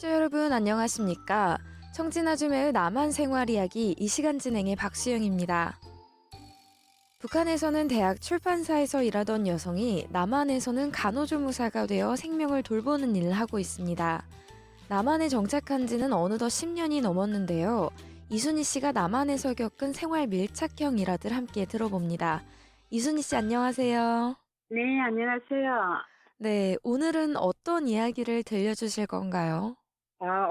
청취자 여러분 안녕하십니까? 청진아줌의 남한 생활 이야기 이 시간 진행의 박수영입니다. 북한에서는 대학 출판사에서 일하던 여성이 남한에서는 간호조무사가 되어 생명을 돌보는 일을 하고 있습니다. 남한에 정착한 지는 어느덧 10년이 넘었는데요. 이순희 씨가 남한에서 겪은 생활 밀착형 일화들 함께 들어봅니다. 이순희 씨 안녕하세요. 네, 안녕하세요. 네, 오늘은 어떤 이야기를 들려주실 건가요?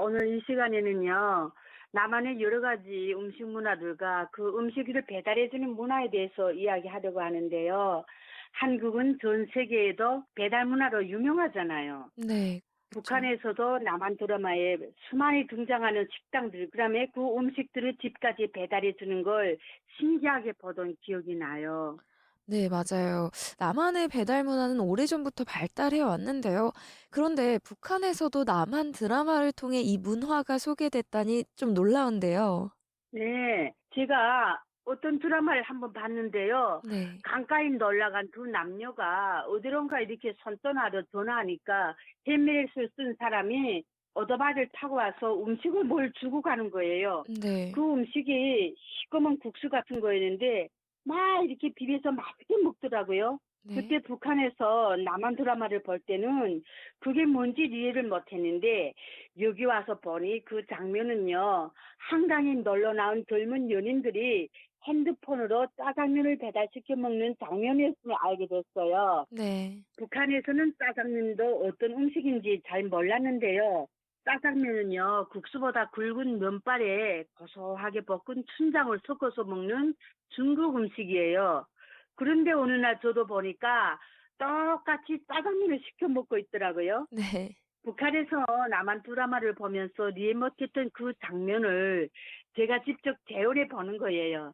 오늘 이 시간에는요, 남한의 여러 가지 음식 문화들과 그 음식을 배달해주는 문화에 대해서 이야기하려고 하는데요. 한국은 전 세계에도 배달 문화로 유명하잖아요. 네, 그렇죠. 북한에서도 남한 드라마에 수많이 등장하는 식당들, 그다음에 그 음식들을 집까지 배달해주는 걸 신기하게 보던 기억이 나요. 네, 맞아요. 남한의 배달 문화는 오래전부터 발달해 왔는데요. 그런데 북한에서도 남한 드라마를 통해 이 문화가 소개됐다니 좀 놀라운데요. 네, 제가 어떤 드라마를 한번 봤는데요. 네. 강가에 놀러간 두 남녀가 어디론가 이렇게 손떠나러 전화하니까 헬멧을 쓴 사람이 오토바이를 타고 와서 음식을 뭘 주고 가는 거예요. 그 네. 음식이 시꺼먼 국수 같은 거였는데 막 이렇게 비벼서 맛있게 먹더라고요. 네. 그때 북한에서 남한 드라마를 볼 때는 그게 뭔지 이해를 못했는데 여기 와서 보니 그 장면은요. 한강에 놀러 나온 젊은 연인들이 핸드폰으로 짜장면을 배달시켜 먹는 장면이었음을 알게 됐어요. 네. 북한에서는 짜장면도 어떤 음식인지 잘 몰랐는데요. 짜장면은요, 국수보다 굵은 면발에 고소하게 볶은 춘장을 섞어서 먹는 중국 음식이에요. 그런데 어느 날 저도 보니까 똑같이 짜장면을 시켜 먹고 있더라고요. 네. 북한에서 남한 드라마를 보면서 이해 못했던 그 장면을 제가 직접 재현해 보는 거예요.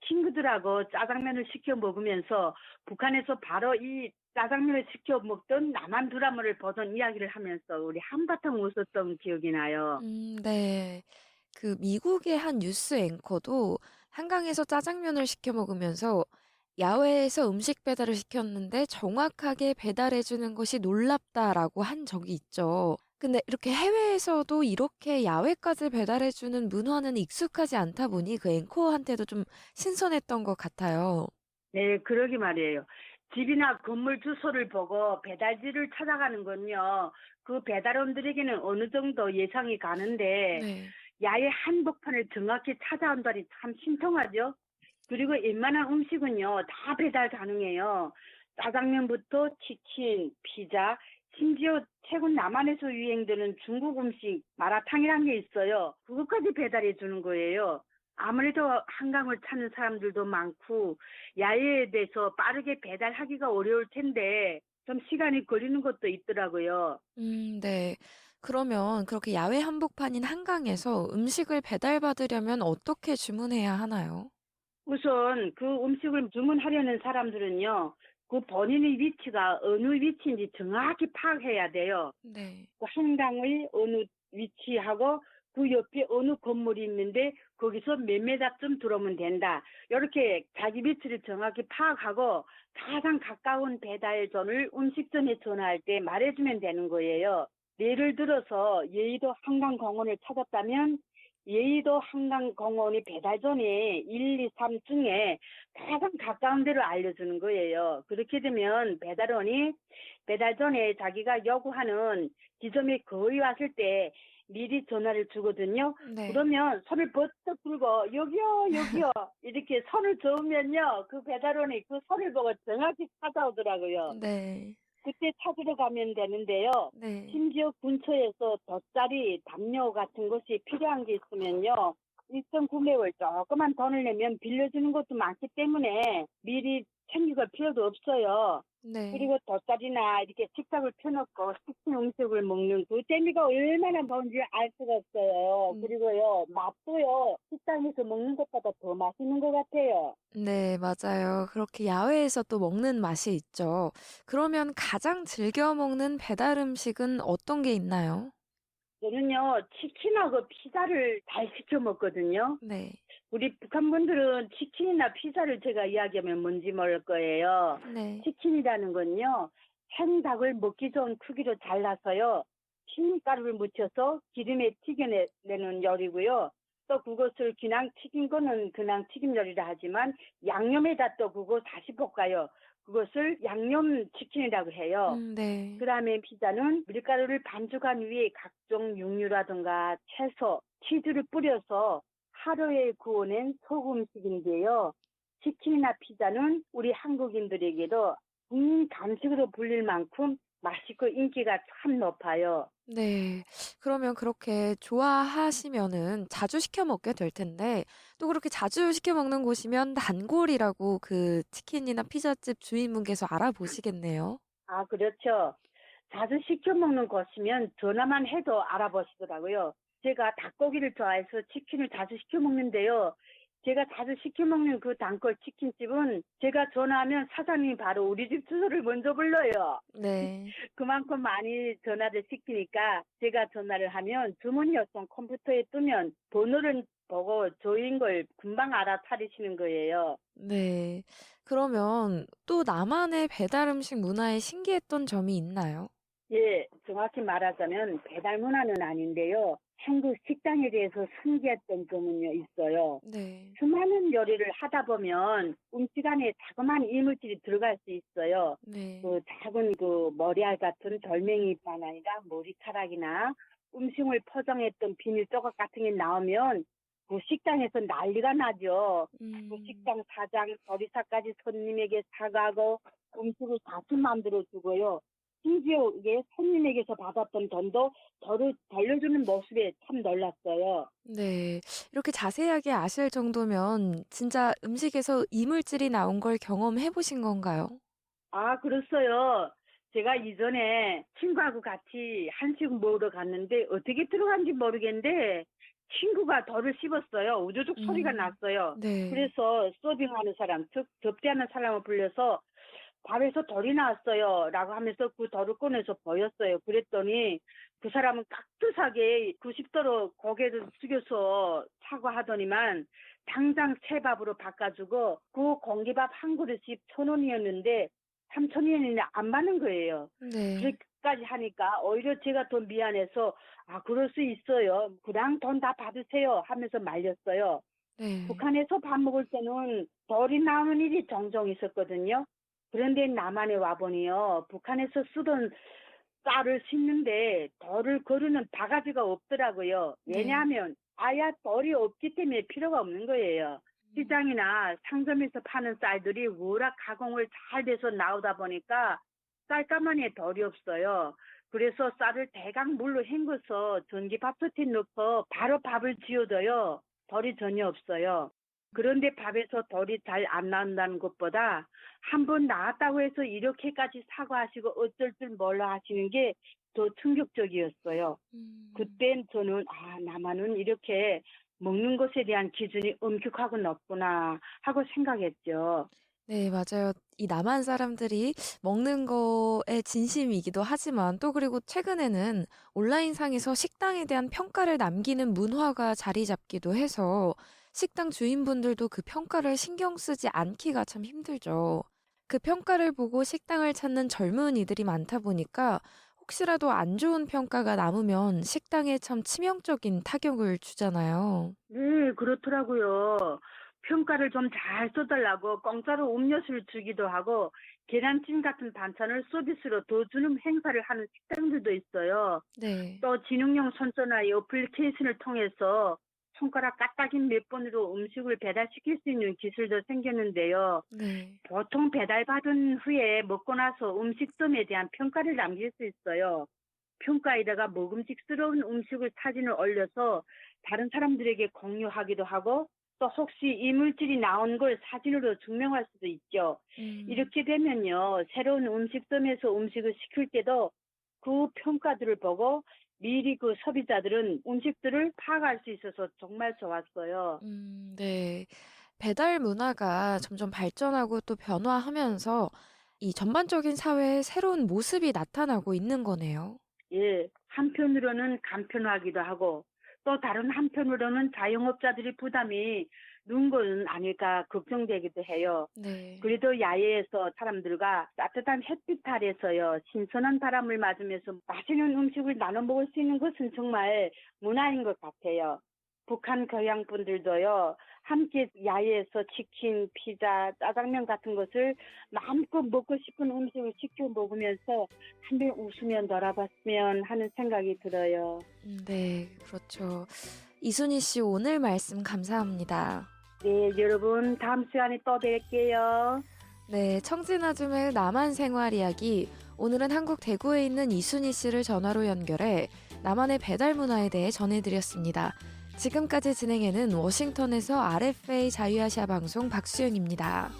친구들하고 짜장면을 시켜 먹으면서 북한에서 바로 이 짜장면을 시켜 먹던 남한 드라마를 보던 이야기를 하면서 우리 한바탕 웃었던 기억이 나요. 네. 그 미국의 한 뉴스 앵커도 한강에서 짜장면을 시켜 먹으면서 야외에서 음식 배달을 시켰는데 정확하게 배달해 주는 것이 놀랍다라고 한 적이 있죠. 근데 이렇게 해외에서도 이렇게 야외까지 배달해 주는 문화는 익숙하지 않다 보니 그 앵커한테도 좀 신선했던 것 같아요. 네, 그러게 말이에요. 집이나 건물 주소를 보고 배달지를 찾아가는 건요. 그 배달원들에게는 어느 정도 예상이 가는데 네. 야외 한복판을 정확히 찾아온다니 참 신통하죠. 그리고 웬만한 음식은요, 다 배달 가능해요. 짜장면부터 치킨, 피자, 심지어 최근 남한에서 유행되는 중국 음식, 마라탕이란 게 있어요. 그것까지 배달해 주는 거예요. 아무래도 한강을 찾는 사람들도 많고, 야외에 대해서 빠르게 배달하기가 어려울 텐데, 좀 시간이 걸리는 것도 있더라고요. 네. 그러면 그렇게 야외 한복판인 한강에서 음식을 배달받으려면 어떻게 주문해야 하나요? 우선 그 음식을 주문하려는 사람들은요, 그 본인의 위치가 어느 위치인지 정확히 파악해야 돼요. 네. 그 한강의 어느 위치하고 그 옆에 어느 건물이 있는데 거기서 몇 메다쯤 들어오면 된다. 이렇게 자기 위치를 정확히 파악하고 가장 가까운 배달점을 음식점에 전화할 때 말해주면 되는 거예요. 예를 들어서 여의도 한강공원을 찾았다면 여의도 한강공원이 배달점이 1, 2, 3 중에 가장 가까운 데를 알려주는 거예요. 그렇게 되면 배달원이 배달 전에 자기가 요구하는 지점에 거의 왔을 때 미리 전화를 주거든요. 네. 그러면 손을 버쩍 들고 여기요 여기요 이렇게 손을 저으면요 그 배달원이 그 손을 보고 정확히 찾아오더라고요. 네. 그때 찾으러 가면 되는데요. 네. 심지어 근처에서 돗자리, 담요 같은 것이 필요한 게 있으면요. 일정 구매월 조그만 돈을 내면 빌려주는 것도 많기 때문에 미리 챙길 필요도 없어요. 네. 그리고 돗자리나 이렇게 식탁을 펴놓고 식힌 음식을 먹는 그 재미가 얼마나 좋은지 알 수가 없어요. 음. 그리고요, 맛도요, 식당에서 먹는 것보다 더 맛있는 것 같아요. 네, 맞아요. 그렇게 야외에서 또 먹는 맛이 있죠. 그러면 가장 즐겨 먹는 배달 음식은 어떤 게 있나요? 저는요, 치킨하고 피자를 잘 시켜 먹거든요. 네. 우리 북한 분들은 치킨이나 피자를 제가 이야기하면 뭔지 모를 거예요. 네. 치킨이라는 건요, 생닭을 먹기 좋은 크기로 잘라서요, 튀김가루를 묻혀서 기름에 튀겨내는 요리고요. 또 그것을 그냥 튀긴 거는 그냥 튀김 요리라 하지만 양념에다 또 그거 다시 볶아요. 그것을 양념 치킨이라고 해요. 네. 그다음에 피자는 밀가루를 반죽한 위에 각종 육류라든가 채소, 치즈를 뿌려서 하루에 구워낸 소금식인데요. 치킨이나 피자는 우리 한국인들에게도 간식으로 불릴 만큼 맛있고 인기가 참 높아요. 네. 그러면 그렇게 좋아하시면은 자주 시켜 먹게 될 텐데 또 그렇게 자주 시켜 먹는 곳이면 단골이라고 그 치킨이나 피자집 주인분께서 알아보시겠네요. 아, 그렇죠. 자주 시켜 먹는 곳이면 전화만 해도 알아보시더라고요. 제가 닭고기를 좋아해서 치킨을 자주 시켜 먹는데요. 제가 자주 시켜 먹는 그 단골 치킨집은 제가 전화하면 사장님이 바로 우리 집 주소를 먼저 불러요. 네. 그만큼 많이 전화를 시키니까 제가 전화를 하면 주문 요청 컴퓨터에 뜨면 번호를 보고 저인 걸 금방 알아차리시는 거예요. 네. 그러면 또 나만의 배달 음식 문화에 신기했던 점이 있나요? 예, 정확히 말하자면 배달 문화는 아닌데요. 한국 식당에 대해서 신기했던 점은요, 있어요. 네. 수많은 요리를 하다 보면 음식 안에 자그마한 이물질이 들어갈 수 있어요. 네. 그 작은 그 머리알 같은 돌멩이뿐 아니라 머리카락이나 음식을 포장했던 비닐 조각 같은 게 나오면 그 식당에서 난리가 나죠. 그 음. 식당 사장, 조리사까지 손님에게 사과하고 음식을 다시 만들어 주고요. 심지어 이게 손님에게서 받았던 돈도 돌려주는 모습에 참 놀랐어요. 네. 이렇게 자세하게 아실 정도면 진짜 음식에서 이물질이 나온 걸 경험해 보신 건가요? 아, 그랬어요. 제가 이전에 친구하고 같이 한식 먹으러 갔는데 어떻게 들어간지 모르겠는데 친구가 돌을 씹었어요. 우두둑 소리가 음. 났어요. 네. 그래서 서빙하는 사람, 즉 접대하는 사람을 불려서 밥에서 돌이 나왔어요. 라고 하면서 그 돌을 꺼내서 보였어요. 그랬더니 그 사람은 깍듯하게 90도로 고개를 숙여서 사과하더니만 당장 새 밥으로 바꿔주고 그 공기밥 한 그릇이 1,000원이었는데 3,000원이 안 받는 거예요. 네. 그렇게까지 하니까 오히려 제가 더 미안해서 아, 그럴 수 있어요. 그냥 돈 다 받으세요 하면서 말렸어요. 네. 북한에서 밥 먹을 때는 돌이 나오는 일이 종종 있었거든요. 그런데 남한에 와보니요. 북한에서 쓰던 쌀을 싣는데 돌을 거르는 바가지가 없더라고요. 네. 왜냐하면 아예 돌이 없기 때문에 필요가 없는 거예요. 음. 시장이나 상점에서 파는 쌀들이 워낙 가공을 잘 돼서 나오다 보니까 쌀가마니에 돌이 없어요. 그래서 쌀을 대강 물로 헹궈서 전기밥솥에 넣고 바로 밥을 지어도요. 돌이 전혀 없어요. 그런데 밥에서 돌이 잘 안 나온다는 것보다 한 번 나왔다고 해서 이렇게까지 사과하시고 어쩔 줄 몰라 하시는 게 더 충격적이었어요. 음. 그땐 저는 아, 나만은 이렇게 먹는 것에 대한 기준이 엄격하고 높구나 하고 생각했죠. 네, 맞아요. 이 남한 사람들이 먹는 거에 진심이기도 하지만 또 그리고 최근에는 온라인상에서 식당에 대한 평가를 남기는 문화가 자리 잡기도 해서 식당 주인분들도 그 평가를 신경 쓰지 않기가 참 힘들죠. 그 평가를 보고 식당을 찾는 젊은이들이 많다 보니까 혹시라도 안 좋은 평가가 남으면 식당에 참 치명적인 타격을 주잖아요. 네, 그렇더라고요. 평가를 좀 잘 써달라고 공짜로 음료수를 주기도 하고 계란찜 같은 반찬을 서비스로 더 주는 행사를 하는 식당들도 있어요. 네. 또 지능형 손소나 어플리케이션을 통해서 손가락 까딱인 몇 번으로 음식을 배달시킬 수 있는 기술도 생겼는데요. 네. 보통 배달받은 후에 먹고 나서 음식점에 대한 평가를 남길 수 있어요. 평가에다가 먹음직스러운 음식을 사진을 올려서 다른 사람들에게 공유하기도 하고 또 혹시 이물질이 나온 걸 사진으로 증명할 수도 있죠. 음. 이렇게 되면요. 새로운 음식점에서 음식을 시킬 때도 그 평가들을 보고 미리 그 소비자들은 음식들을 파악할 수 있어서 정말 좋았어요. 네. 배달 문화가 점점 발전하고 또 변화하면서 이 전반적인 사회에 새로운 모습이 나타나고 있는 거네요. 예, 한편으로는 간편하기도 하고 또 다른 한편으로는 자영업자들의 부담이 누운 것은 아닐까 걱정되기도 해요. 네. 그래도 야외에서 사람들과 따뜻한 햇빛 아래서요, 신선한 바람을 맞으면서 맛있는 음식을 나눠 먹을 수 있는 것은 정말 문화인 것 같아요. 북한 고향 분들도요, 함께 야외에서 치킨, 피자, 짜장면 같은 것을 마음껏 먹고 싶은 음식을 시켜 먹으면서 한번 웃으며 놀아봤으면 하는 생각이 들어요. 네, 그렇죠. 이순희 씨 오늘 말씀 감사합니다. 네, 여러분, 다음 시간에 또 뵐게요. 네, 청진아줌의 남한 생활 이야기. 오늘은 한국 대구에 있는 이순희 씨를 전화로 연결해 남한의 배달 문화에 대해 전해드렸습니다. 지금까지 진행해는 워싱턴에서 RFA 자유아시아 방송 박수영입니다.